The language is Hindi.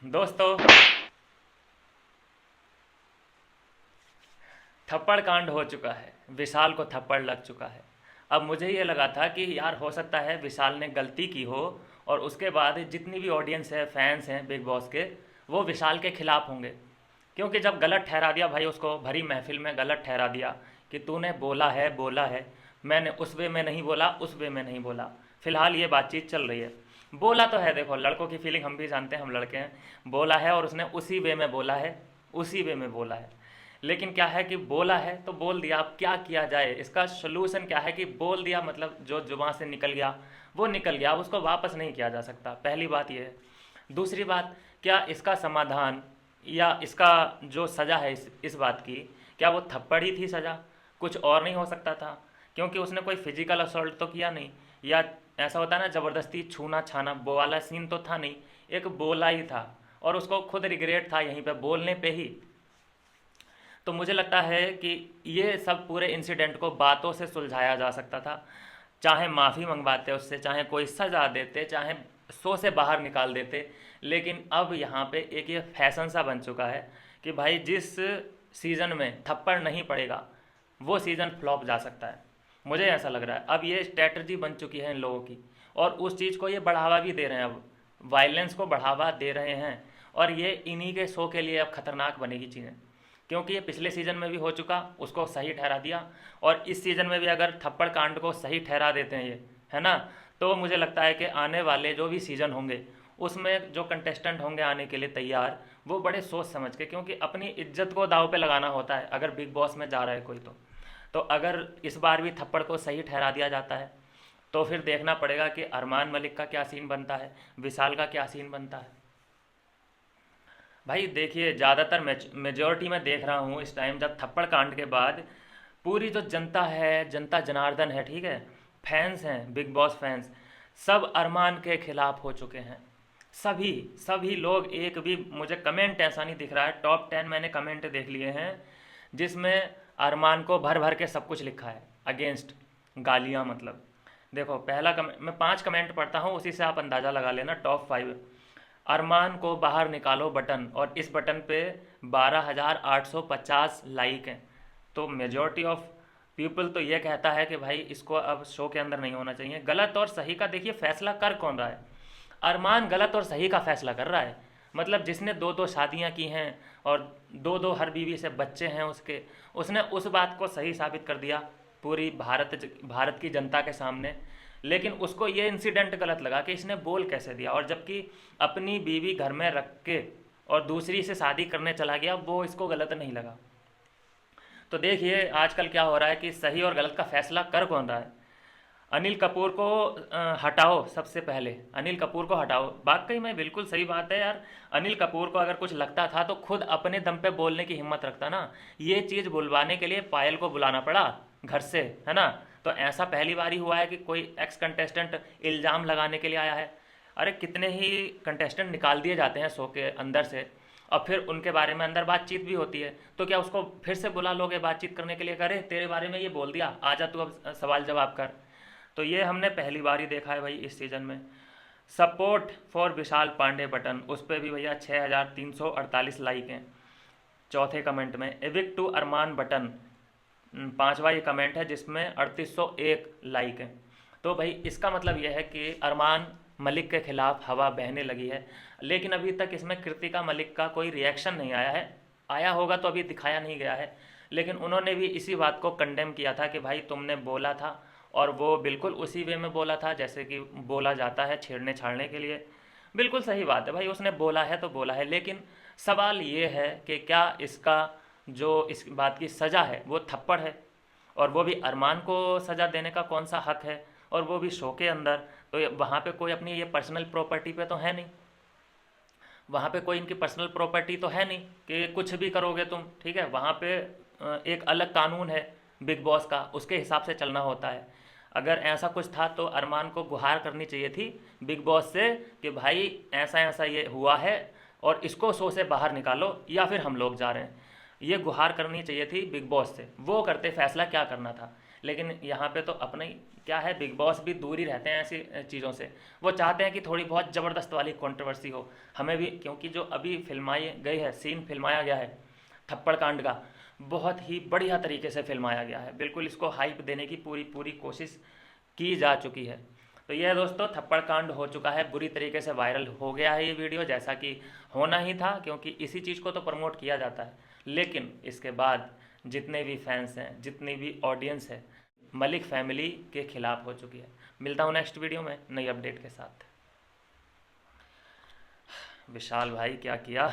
दोस्तों, थप्पड़ कांड हो चुका है। विशाल को थप्पड़ लग चुका है। अब मुझे ये लगा था कि यार हो सकता है विशाल ने गलती की हो और उसके बाद जितनी भी ऑडियंस है, फैंस हैं बिग बॉस के, वो विशाल के खिलाफ होंगे। क्योंकि जब गलत ठहरा दिया भाई, उसको भरी महफिल में गलत ठहरा दिया कि तूने बोला है, मैंने उस वे में नहीं बोला, उस वे में नहीं बोला। फिलहाल ये बातचीत चल रही है। बोला तो है, देखो लड़कों की फीलिंग हम भी जानते हैं, हम लड़के हैं। बोला है और उसने उसी वे में बोला है, उसी वे में बोला है। लेकिन क्या है कि बोला है तो बोल दिया, अब क्या किया जाए? इसका सोल्यूशन क्या है कि बोल दिया, मतलब जो जुबान से निकल गया वो निकल गया, अब उसको वापस नहीं किया जा सकता। पहली बात ये है। दूसरी बात, क्या इसका समाधान या इसका जो सज़ा है इस बात की, क्या वो थप्पड़ ही थी सज़ा? कुछ और नहीं हो सकता था? क्योंकि उसने कोई फिजिकल असॉल्ट तो किया नहीं, या ऐसा होता है ना ज़बरदस्ती छूना छाना, वो वाला सीन तो था नहीं। एक बोला ही था और उसको खुद रिग्रेट था यहीं पे बोलने पे ही। तो मुझे लगता है कि ये सब पूरे इंसिडेंट को बातों से सुलझाया जा सकता था। चाहे माफ़ी मंगवाते उससे, चाहे कोई सज़ा देते, चाहे शो से बाहर निकाल देते। लेकिन अब यहाँ पे एक ये फैशन सा बन चुका है कि भाई जिस सीज़न में थप्पड़ नहीं पड़ेगा वो सीज़न फ्लॉप जा सकता है। मुझे ऐसा लग रहा है अब ये स्ट्रैटेजी बन चुकी है इन लोगों की, और उस चीज़ को ये बढ़ावा भी दे रहे हैं। अब वायलेंस को बढ़ावा दे रहे हैं, और ये इन्हीं के शो के लिए अब खतरनाक बनेगी चीज़ें। क्योंकि ये पिछले सीज़न में भी हो चुका, उसको सही ठहरा दिया, और इस सीज़न में भी अगर थप्पड़ कांड को सही ठहरा देते हैं ये, है ना, तो मुझे लगता है कि आने वाले जो भी सीज़न होंगे उसमें जो कंटेस्टेंट होंगे आने के लिए तैयार, वो बड़े सोच समझ के, क्योंकि अपनी इज्जत को दाव पे लगाना होता है अगर बिग बॉस में जा रहा है कोई। तो अगर इस बार भी थप्पड़ को सही ठहरा दिया जाता है तो फिर देखना पड़ेगा कि अरमान मलिक का क्या सीन बनता है, विशाल का क्या सीन बनता है। भाई देखिए, ज़्यादातर मेजोरिटी में देख रहा हूँ इस टाइम, जब थप्पड़ कांड के बाद पूरी जो जनता है, जनता जनार्दन है, ठीक है, फैंस हैं, बिग बॉस फैंस, सब अरमान के खिलाफ हो चुके हैं। सभी सभी लोग, एक भी मुझे कमेंट ऐसा नहीं दिख रहा है। टॉप 10 मैंने कमेंट देख लिए हैं जिसमें अरमान को भर भर के सब कुछ लिखा है, अगेंस्ट, गालियाँ मतलब। देखो पहला कमेंट, मैं 5 कमेंट पढ़ता हूँ, उसी से आप अंदाज़ा लगा लेना। टॉप 5, अरमान को बाहर निकालो बटन, और इस बटन पे 12,850 लाइक हैं। तो मेजॉरिटी ऑफ पीपल तो ये कहता है कि भाई इसको अब शो के अंदर नहीं होना चाहिए। गलत और सही का देखिए फैसला कर कौन रहा है? अरमान गलत और सही का फैसला कर रहा है। मतलब जिसने दो दो शादियां की हैं और दो दो हर बीवी से बच्चे हैं उसके, उसने उस बात को सही साबित कर दिया पूरी भारत की जनता के सामने। लेकिन उसको ये इंसिडेंट गलत लगा कि इसने बोल कैसे दिया, और जबकि अपनी बीवी घर में रख के और दूसरी से शादी करने चला गया, वो इसको गलत नहीं लगा। तो देखिए आजकल क्या हो रहा है कि सही और गलत का फैसला कर कौन रहा है? अनिल कपूर को हटाओ, सबसे पहले अनिल कपूर को हटाओ। वाकई में बिल्कुल सही बात है यार। अनिल कपूर को अगर कुछ लगता था तो खुद अपने दम पे बोलने की हिम्मत रखता ना। ये चीज़ बुलवाने के लिए पायल को बुलाना पड़ा घर से, है ना? तो ऐसा पहली बार ही हुआ है कि कोई एक्स कंटेस्टेंट इल्ज़ाम लगाने के लिए आया है। अरे कितने ही कंटेस्टेंट निकाल दिए जाते हैं शो के अंदर से, और फिर उनके बारे में अंदर बातचीत भी होती है। तो क्या उसको फिर से बुला लोगे बातचीत करने के लिए? करे तेरे बारे में ये बोल दिया, आजा तू अब सवाल जवाब कर। तो ये हमने पहली बार ही देखा है भाई इस सीज़न में। Support for Vishal Pandey button, उस पर भी भैया 6,348 लाइक हैं। चौथे कमेंट में एविक टू अरमान बटन, पांचवा ये कमेंट है जिसमें 3801 लाइक हैं। तो भाई इसका मतलब यह है कि अरमान मलिक के खिलाफ हवा बहने लगी है। लेकिन अभी तक इसमें कृतिका मलिक का कोई रिएक्शन नहीं आया है। आया होगा तो अभी दिखाया नहीं गया है। लेकिन उन्होंने भी इसी बात को कंडेम किया था कि भाई तुमने बोला था, और वो बिल्कुल उसी वे में बोला था जैसे कि बोला जाता है छेड़ने छाड़ने के लिए। बिल्कुल सही बात है भाई, उसने बोला है तो बोला है। लेकिन सवाल ये है कि क्या इसका जो इस बात की सज़ा है वो थप्पड़ है, और वो भी अरमान को सज़ा देने का कौन सा हक है, और वो भी शो के अंदर। तो वहाँ पे कोई अपनी ये पर्सनल प्रॉपर्टी पे तो है नहीं, वहाँ पे कोई इनकी पर्सनल प्रॉपर्टी तो है नहीं कि कुछ भी करोगे तुम, ठीक है? वहाँ पे एक अलग कानून है बिग बॉस का, उसके हिसाब से चलना होता है। अगर ऐसा कुछ था तो अरमान को गुहार करनी चाहिए थी बिग बॉस से कि भाई ऐसा ऐसा ये हुआ है और इसको शो से बाहर निकालो, या फिर हम लोग जा रहे हैं। ये गुहार करनी चाहिए थी बिग बॉस से, वो करते फैसला क्या करना था। लेकिन यहाँ पे तो अपना ही क्या है, बिग बॉस भी दूर ही रहते हैं ऐसी चीज़ों से। वो चाहते हैं कि थोड़ी बहुत ज़बरदस्त वाली कंट्रोवर्सी हो, हमें भी, क्योंकि जो अभी फिल्माई गई है, सीन फिल्माया गया है थप्पड़ कांड का, बहुत ही बढ़िया तरीके से फिल्माया गया है। बिल्कुल इसको हाइप देने की पूरी पूरी कोशिश की जा चुकी है। तो यह दोस्तों थप्पड़ कांड हो चुका है, बुरी तरीके से वायरल हो गया है ये वीडियो, जैसा कि होना ही था, क्योंकि इसी चीज़ को तो प्रमोट किया जाता है। लेकिन इसके बाद जितने भी फैंस हैं, जितनी भी ऑडियंस है, मलिक फैमिली के खिलाफ हो चुकी है। मिलता हूँ नेक्स्ट वीडियो में नई अपडेट के साथ। विशाल भाई क्या किया।